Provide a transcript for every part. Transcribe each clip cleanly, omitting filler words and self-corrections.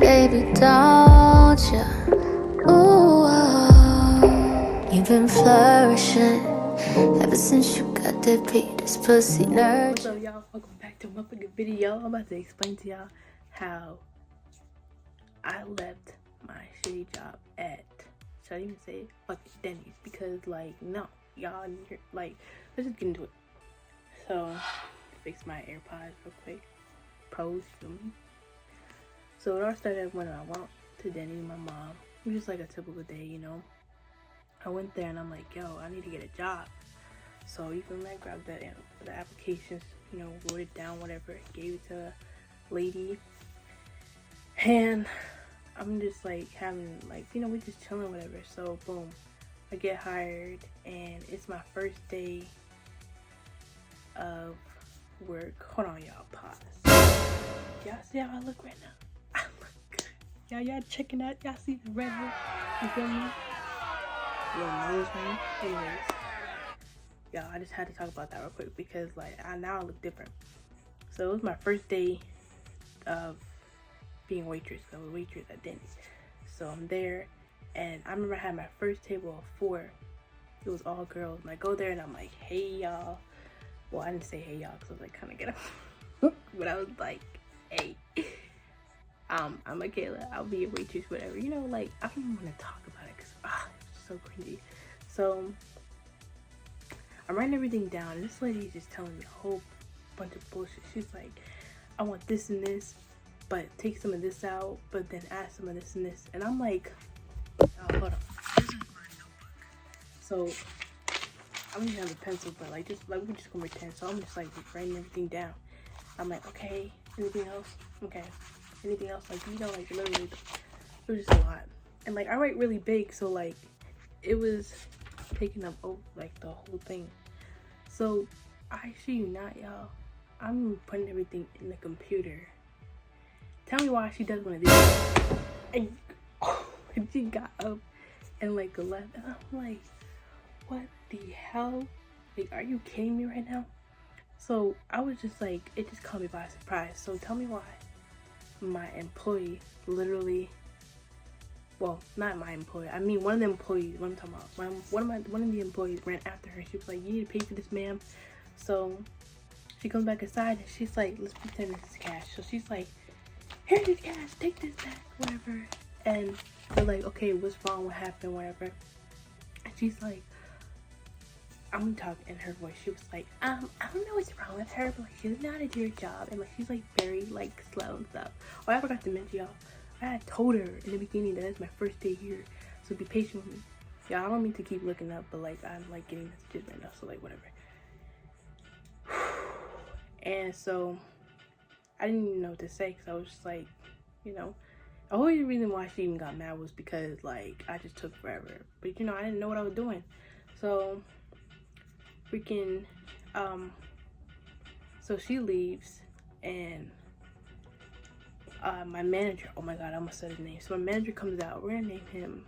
baby, don't you? Ooh, oh. You've been flourishing ever since you got that Peter's pussy nerd. What's up, y'all? Welcome back to my fucking video. I'm about to explain to y'all how I left my shitty job at, should I even say it? Fucking Denny's, because like, no, y'all need to, like, let's just get into it. So, fix my AirPods real quick. Pros, feel me? So it all started when I went to Denny's with my mom. It was just like a typical day, you know. I went there and I'm like, yo, I need to get a job. So even I grabbed the applications, you know, wrote it down, whatever, gave it to a lady. And I'm just like having, like, you know, we just chilling, whatever. So boom, I get hired and it's my first day of work. Hold on, y'all, pause. Y'all see how I look right now? I look good. Y'all checking out? Y'all see the red hair? You feel me? Little nose ring. Anyways, y'all, I just had to talk about that real quick because like now I look different. So it was my first day of being a waitress. I was a waitress at Denny's. So I'm there and I remember I had my first table of 4. It was all girls. And I go there and I'm like, hey y'all. Well, I didn't say hey y'all because I was like kind of get up. But I was like, hey, I'm Makayla. I'll be a waitress, whatever. You know, like, I don't even want to talk about it because it's so cringy. So I'm writing everything down and this lady is just telling me a whole bunch of bullshit. She's like, I want this and this, but take some of this out, but then add some of this and this. And I'm like, oh, hold on. This is my notebook. So I'm gonna have a pencil, but like just like we're just gonna pretend. So I'm just like writing everything down. I'm like, okay, anything else? Okay, anything else? Like, you know, like literally, it was just a lot. And like I write really big, so like it was taking up like the whole thing. So I shit you not, y'all. I'm putting everything in the computer. Tell me why she does one of these. And she got up and like left, and I'm like, what the hell? Like, are you kidding me right now? So I was just like, it just caught me by surprise. So tell me why my employee literally, well, not my employee, I mean one of the employees, what I'm talking about, one of the employees ran after her. She was like, you need to pay for this, ma'am. So she comes back inside and she's like, let's pretend this is cash. So she's like, here's this cash, take this back, whatever. And they're like, okay, what's wrong, what happened, whatever. And she's like, I'm gonna talk in her voice. She was like, I don't know what's wrong with her, but like, she doesn't know how to do her job, and like she's like very like slow and stuff. Oh, I forgot to mention, y'all, I had told her in the beginning that it's my first day here, so be patient with me. Y'all, I don't mean to keep looking up, but like I'm like getting messages right now, so like whatever. And so I didn't even know what to say because I was just like, you know, the only reason why she even got mad was because like I just took forever, but you know, I didn't know what I was doing. So freaking so she leaves and my manager, oh my god, I almost said his name. So my manager comes out. We're gonna name him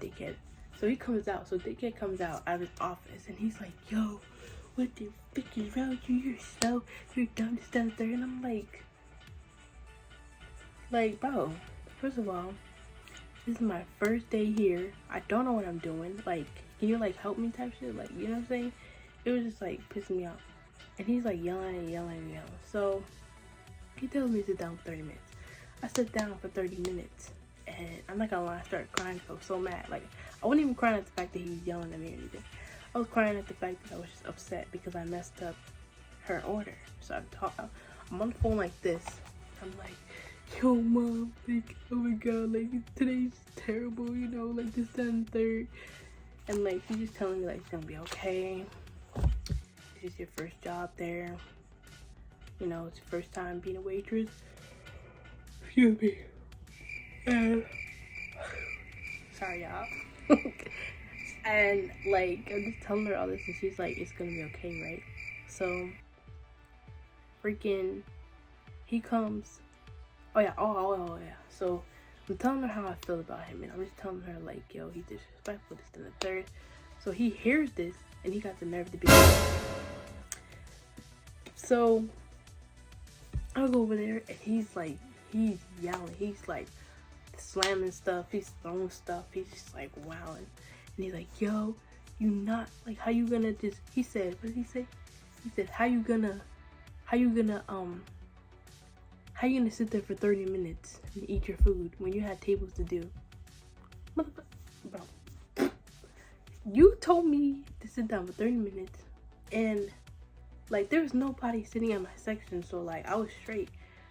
Dickhead. So he comes out. So Dickhead comes out of his office and he's like, yo, what the fuck is wrong with you? You're slow, you're dumb, this, that, and third. And I'm like, bro, first of all, this is my first day here. I don't know what I'm doing. Like, can you like help me type shit? Like, you know what I'm saying? It was just like pissing me off. And he's like yelling and yelling and yelling. So he tells me to sit down for 30 minutes. I sit down for 30 minutes and I'm not gonna lie, I started crying. I was so mad. Like, I wasn't even crying at the fact that he was yelling at me or anything. I was crying at the fact that I was just upset because I messed up her order. So I'm on the phone like this. I'm like, yo mom, like, oh my god, like today's terrible, you know, like this, that, and third. And like she's just telling me like it's gonna be okay. This is your first job there. You know, it's your first time being a waitress. Excuse me. And sorry y'all. And like I'm just telling her all this and she's like, it's gonna be okay, right? So freaking he comes. Oh yeah, oh yeah. So I'm telling her how I feel about him, and I'm just telling her like, yo, he's disrespectful, this and the third. So he hears this and he got the nerve to be like, so I go over there and he's like he's yelling. He's like slamming stuff. He's throwing stuff. He's just like wowing. And he's like, yo, you not like, how you gonna just, he said, what did he say? He said, how you gonna sit there for 30 minutes and eat your food when you had tables to do? Bro, you told me to sit down for 30 minutes, and like there was nobody sitting in my section, so like I was straight.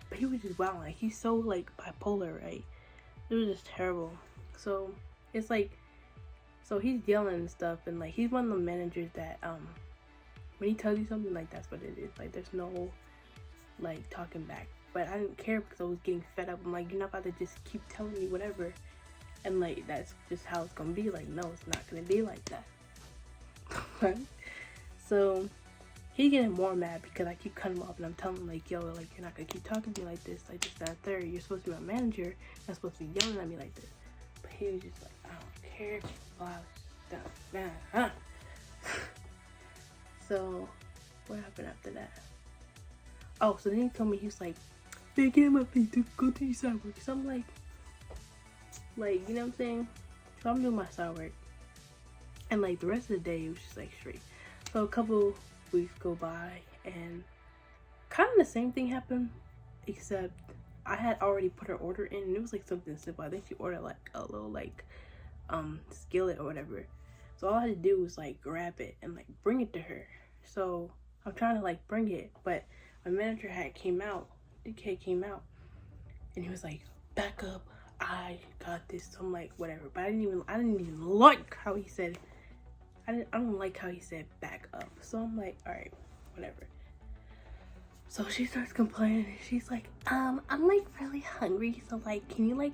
But he was just wow, like he's so like bipolar, right? It was just terrible. So it's like, so he's yelling and stuff, and like he's one of the managers that when he tells you something, like that's what it is. Like there's no like talking back. But I didn't care because I was getting fed up. I'm like, you're not about to just keep telling me whatever, and like that's just how it's gonna be. Like, no, it's not gonna be like that. So he's getting more mad because I keep cutting him off, and I'm telling him like, yo, like you're not gonna keep talking to me like this, like this, that, third. You're supposed to be my manager. You're not supposed to be yelling at me like this. But he was just like, I don't care. Wow, So what happened after that? Oh, so then he told me, he was like, man, get my feet to go to your side work. So I'm like, you know what I'm saying? So I'm doing my side work, and like the rest of the day it was just like straight. So a couple weeks go by, and kind of the same thing happened, except I had already put her order in, and it was like something simple. I think she ordered like a little like skillet or whatever. So all I had to do was like grab it and like bring it to her. So I'm trying to like bring it, but my manager came out, and he was like, back up, I got this. So I'm like, whatever. But I didn't even like how he said, I don't like how he said back up. So I'm like, all right, whatever. So she starts complaining, and she's like, I'm like really hungry, so like can you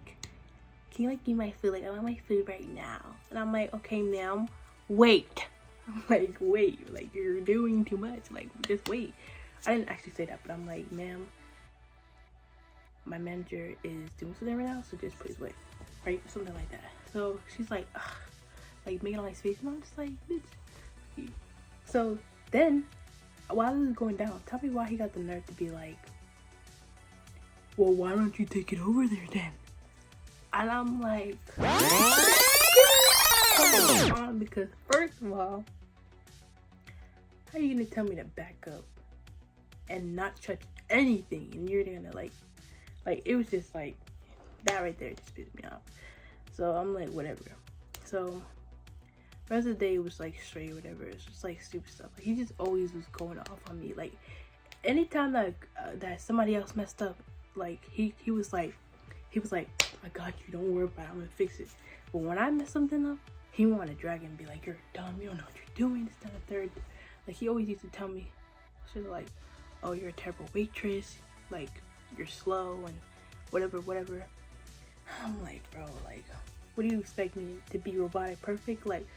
give me my food? Like I want my food right now. And I'm like, okay ma'am, wait. I'm like, wait, like you're doing too much, like just wait. I didn't actually say that, but I'm like, ma'am, my manager is doing something right now, so just please wait, right? Something like that. So she's like, ugh, like making all my face, and I'm just like, bitch. So then, while this is going down, tell me why he got the nerve to be like, well, why don't you take it over there then? And I'm like, come on, because first of all, how are you gonna tell me to back up and not touch anything, and you're gonna like it was just like that right there just pissed me off. So I'm like, whatever. So the rest of the day was like straight, whatever. It's just like stupid stuff. Like he just always was going off on me. Like anytime that somebody else messed up, like he was like, I got you, don't worry about it, I'm gonna fix it. But when I mess something up, he wanted to drag it and be like, you're dumb, you don't know what you're doing, this, that, and third. Like he always used to tell me shit like, oh, you're a terrible waitress, like you're slow and whatever. I'm like, bro, like what do you expect me to be robotic perfect? Like,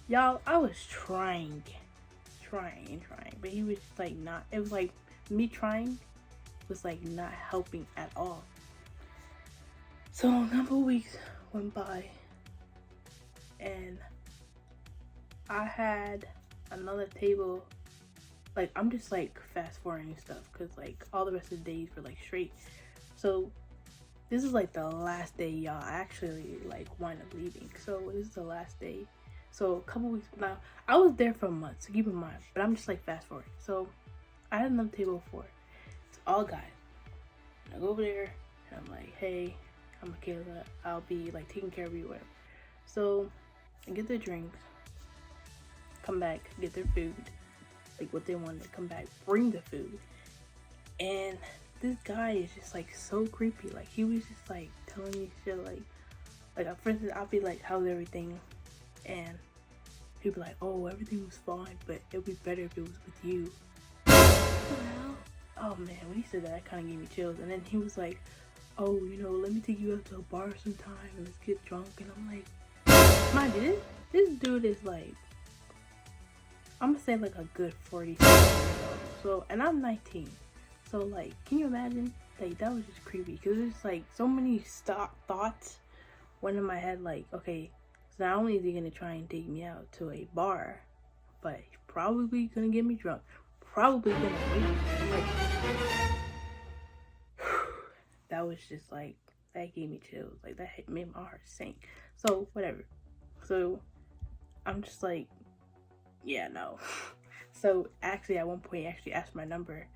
y'all, I was trying, but he was just like not. It was like me trying was like not helping at all. So a couple of weeks went by, and I had another table. Like I'm just like fast forwarding stuff because like all the rest of the days were like straight. So this is like the last day, y'all. I actually like wind up leaving. So this is the last day. So a couple weeks now, I was there for a month, so keep in mind. But I'm just like fast forward. So I had another table before. It's all guys. I go over there and I'm like, hey, I'm Makayla. I'll be like taking care of you, whatever. So I get their drinks, come back, get their food, like what they wanted, come back, bring the food, and this guy is just like so creepy. Like he was just like telling me shit like for instance, I'll be like, how's everything? And he'd be like, oh, everything was fine, but it would be better if it was with you. Oh man, when he said that, it kind of gave me chills. And then he was like, oh, you know, let me take you out to a bar sometime and let's get drunk. And I'm like, mind you, this dude is like, I'm gonna say like a good 40 years old. So, and I'm 19. So like, can you imagine? Like that was just creepy because there's like so many thoughts went in my head. Like, okay, so not only is he gonna try and take me out to a bar, but he's probably gonna get me drunk. Probably gonna wait. Like, that that was just like, that gave me chills. Like, that made my heart sink. So, whatever. So, I'm just like, yeah, no. So, actually, at one point, he actually asked my number.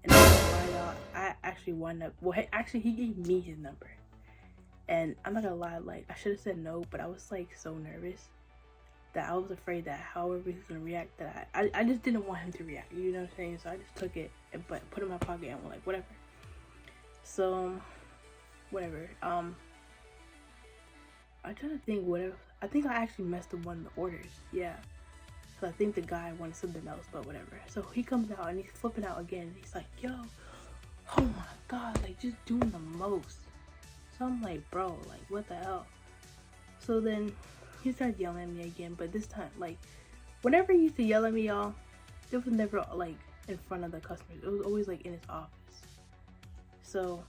And I'm not gonna lie, y'all, I actually wound up, well, actually, he gave me his number. And I'm not gonna lie, like, I should have said no, but I was, like, so nervous that I was afraid that however he's gonna react, that I just didn't want him to react, you know what I'm saying? So I just took it, but put it in my pocket and was like, whatever. So, whatever. I'm trying to think whatever. I think I actually messed up one of the orders. Yeah. So I think the guy wanted something else, but whatever. So he comes out and he's flipping out again. He's like, yo, oh my God, like just doing the most. So I'm like, bro, like what the hell? So then he started yelling at me again, but this time, like, whenever he used to yell at me, y'all, it was never like in front of the customers. It was always like in his office. So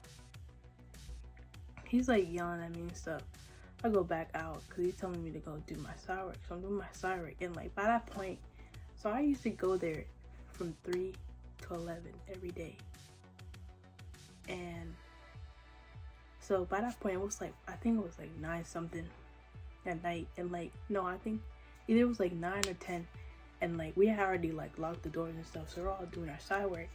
he's like yelling at me and stuff. I go back out because he's telling me to go do my side work. So I'm doing my side work, and like by that point, so I used to go there from 3 to 11 every day. And so by that point, it was like, I think it was like 9 something at night. And like, no, I think either it was like 9 or 10. And like, we had already like locked the doors and stuff. So we're all doing our side work.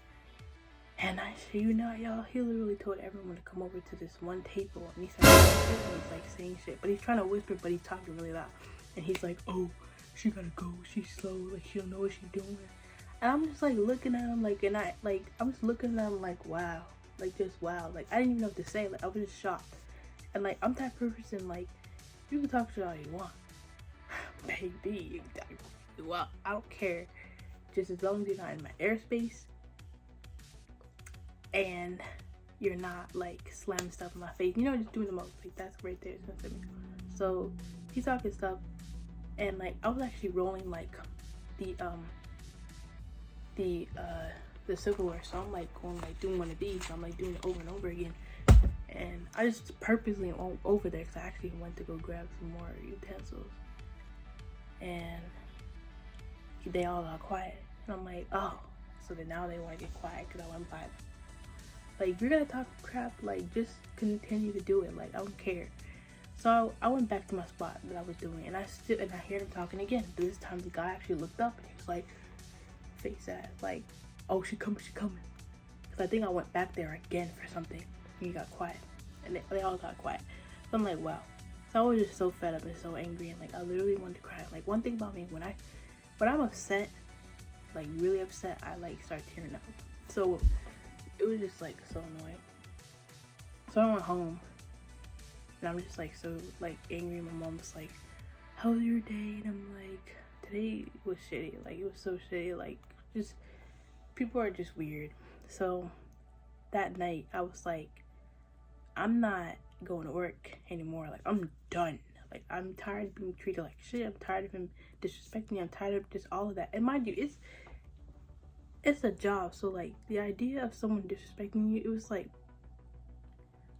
And I said, you know, y'all, he literally told everyone to come over to this one table. And he started he's like saying shit. But he's trying to whisper, but he's talking really loud. And he's like, oh, she gotta go. She's slow. Like, she don't know what she's doing. And I'm just like looking at him like, and I'm just looking at him like, wow. Like, just wow. Like, I didn't even know what to say. Like, I was just shocked. And like, I'm that person, like, you can talk shit all you want. Baby, you can talk shit all you want. I don't care. Just as long as you're not in my airspace. And you're not like slamming stuff in my face, you know, just doing the most. Like, that's right there. So he's talking stuff, and like I was actually rolling like the silverware. So I'm like going like doing one of these. So I'm like doing it over and over again, and I just purposely went over there because I actually went to go grab some more utensils, and they all got quiet, and I'm like, oh, so then now they want to get quiet because I went by them. Like, if you're gonna talk crap, like, just continue to do it. Like, I don't care. So I went back to my spot that I was doing, and I heard him talking again. But this time, the guy actually looked up, and he was like, face ass, like, oh, she coming. Because I think I went back there again for something, and he got quiet. And they all got quiet. So I'm like, wow. So I was just so fed up and so angry, and, like, I literally wanted to cry. Like, one thing about me, when I'm upset, like, really upset, I, like, start tearing up. So it was just like so annoying. So I went home, and I'm just like so like angry. My mom was like, how was your day? And I'm like, today was shitty. Like, it was so shitty. Like, just people are just weird. So that night I was like, I'm not going to work anymore. Like, I'm done. Like, I'm tired of being treated like shit. I'm tired of him disrespecting me. I'm tired of just all of that. And mind you, it's a job. So like, the idea of someone disrespecting you, it was like,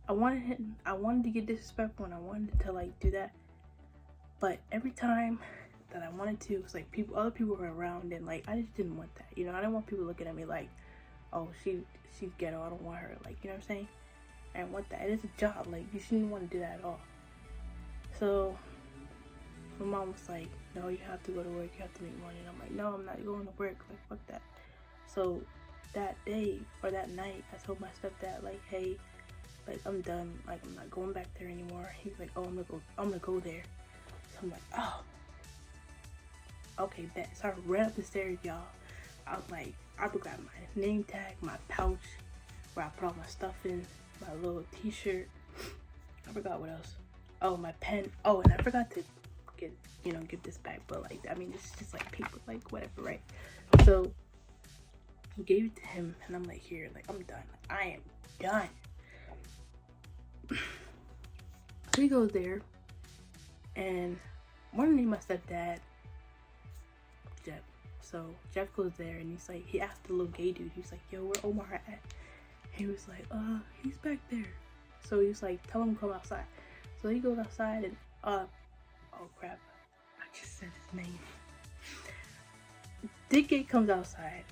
I wanted to get disrespectful, and I wanted to like do that, but every time that I wanted to, it was like other people were around, and like I just didn't want that, you know. I didn't want people looking at me like, oh, she's ghetto, I don't want her, like, you know what I'm saying? I didn't want that. It is a job. Like, you shouldn't want to do that at all. So my mom was like, no, you have to go to work, you have to make money. And I'm like, no, I'm not going to work. Like, fuck that. So that day or that night, I told my stepdad, like, hey, like, I'm done. Like, I'm not going back there anymore. He's like, oh, I'm gonna go there. So I'm like, oh, okay, bet. So I ran up the stairs, y'all. I was like, I forgot my name tag, my pouch, where I put all my stuff in, my little t-shirt. I forgot what else. Oh, my pen. Oh, and I forgot to give this back. But like, I mean, it's just like paper, like whatever, right? So I gave it to him, and I'm like, here, like, I'm done. Like, I am done. So he goes there, and I want to name my stepdad Jeff. So Jeff goes there, and he's like, he asked the little gay dude, he's like, yo, where Omar at? He was like, he's back there. So he's like, tell him to come outside. So he goes outside, and oh crap, I just said his name. Dickhead comes outside,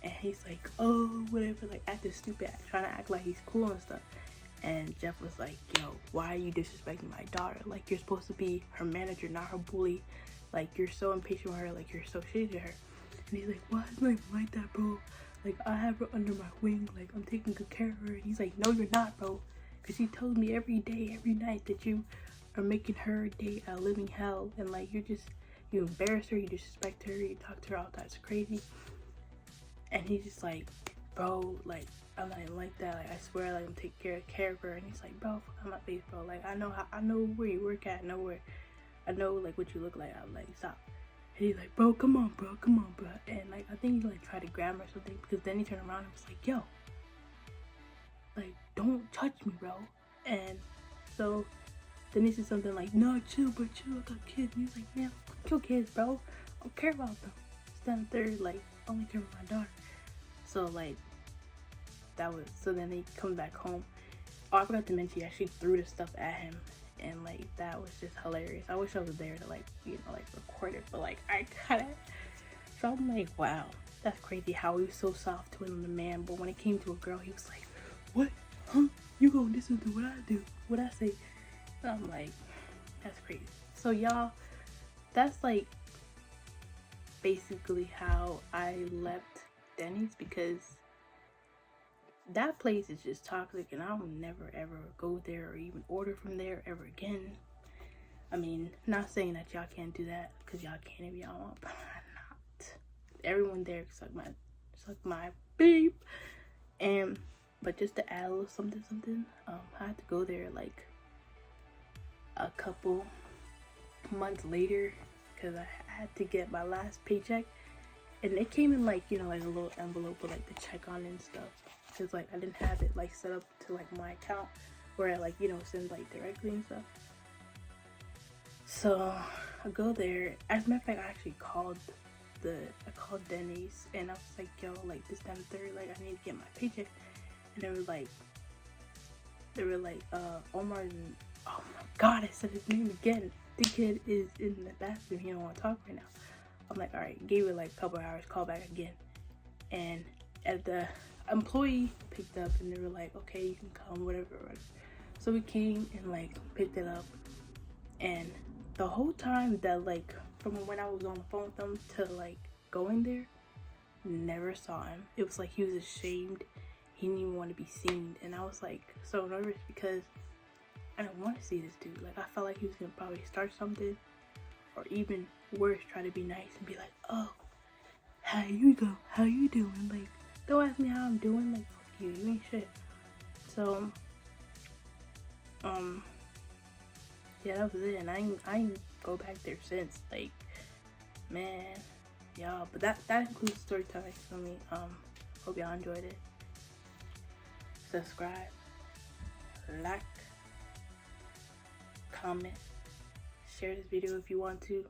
and he's like, oh, whatever, like acting stupid, trying to act like he's cool and stuff. And Jeff was like, yo, why are you disrespecting my daughter? Like, you're supposed to be her manager, not her bully. Like, you're so impatient with her, like, you're so shitty to her. And he's like, why is my like that, bro? Like, I have her under my wing, like, I'm taking good care of her. And he's like, no, you're not, bro. Because she tells me every day, every night that you are making her day a living hell. And, like, you embarrass her, you disrespect her, you talk to her all types of crazy. And he's just like, bro, like, I'm not even like that. Like, I swear, like, I'm taking care of her. And he's like, bro, fuck on my face, bro. Like, I know where you work at. I know, like, what you look like. I'm like, stop. And he's like, bro, come on, bro. And, like, I think he, like, tried to grab her or something. Because then he turned around and was like, yo, like, don't touch me, bro. And so then he said something like, no, chill, I got kids. And he's like, man, fuck your kids, bro. I don't care about them. Stand there, like, I only care about my daughter. So, like, so then he comes back home. Oh, I forgot to mention, he actually threw the stuff at him. And, like, that was just hilarious. I wish I was there to, like, you know, like, record it. But, like, I couldn't. So I'm like, wow, that's crazy how he was so soft to another man. But when it came to a girl, he was like, what? Huh? You gonna listen to what I do, what I say? And I'm like, that's crazy. So, y'all, that's, like, basically how I left Denny's, because that place is just toxic and I'll never ever go there or even order from there ever again. I mean, not saying that y'all can't do that, because y'all can if y'all want, but I'm not. Everyone there suck my beep. But just to add a little something, I had to go there like a couple months later because I had to get my last paycheck, and it came in like, you know, like a little envelope with like the check on it and stuff. Cause like I didn't have it like set up to like my account where I like, you know, send like directly and stuff. So I go there. As a matter of fact, I actually called Denny's and I was like, yo, like this time third, like I need to get my paycheck. And they were like, Omar, and oh my god, I said his name again. The kid is in the bathroom. He don't want to talk right now. I'm like, all right, gave it like a couple hours, call back again. And at the employee picked up and they were like, okay, you can come, whatever. So we came and like picked it up, and the whole time that like from when I was on the phone with them to like going there, never saw him. It was like he was ashamed, he didn't even want to be seen. And I was like so nervous because I didn't want to see this dude. Like I felt like he was gonna probably start something, or even worse, try to be nice and be like, oh, how you doing? Like, don't ask me how I'm doing. Like, fuck you ain't shit. So, yeah, that was it. And I ain't go back there since. Like, man, y'all. But that includes story time for me. Hope y'all enjoyed it. Subscribe, like, comment, share this video if you want to.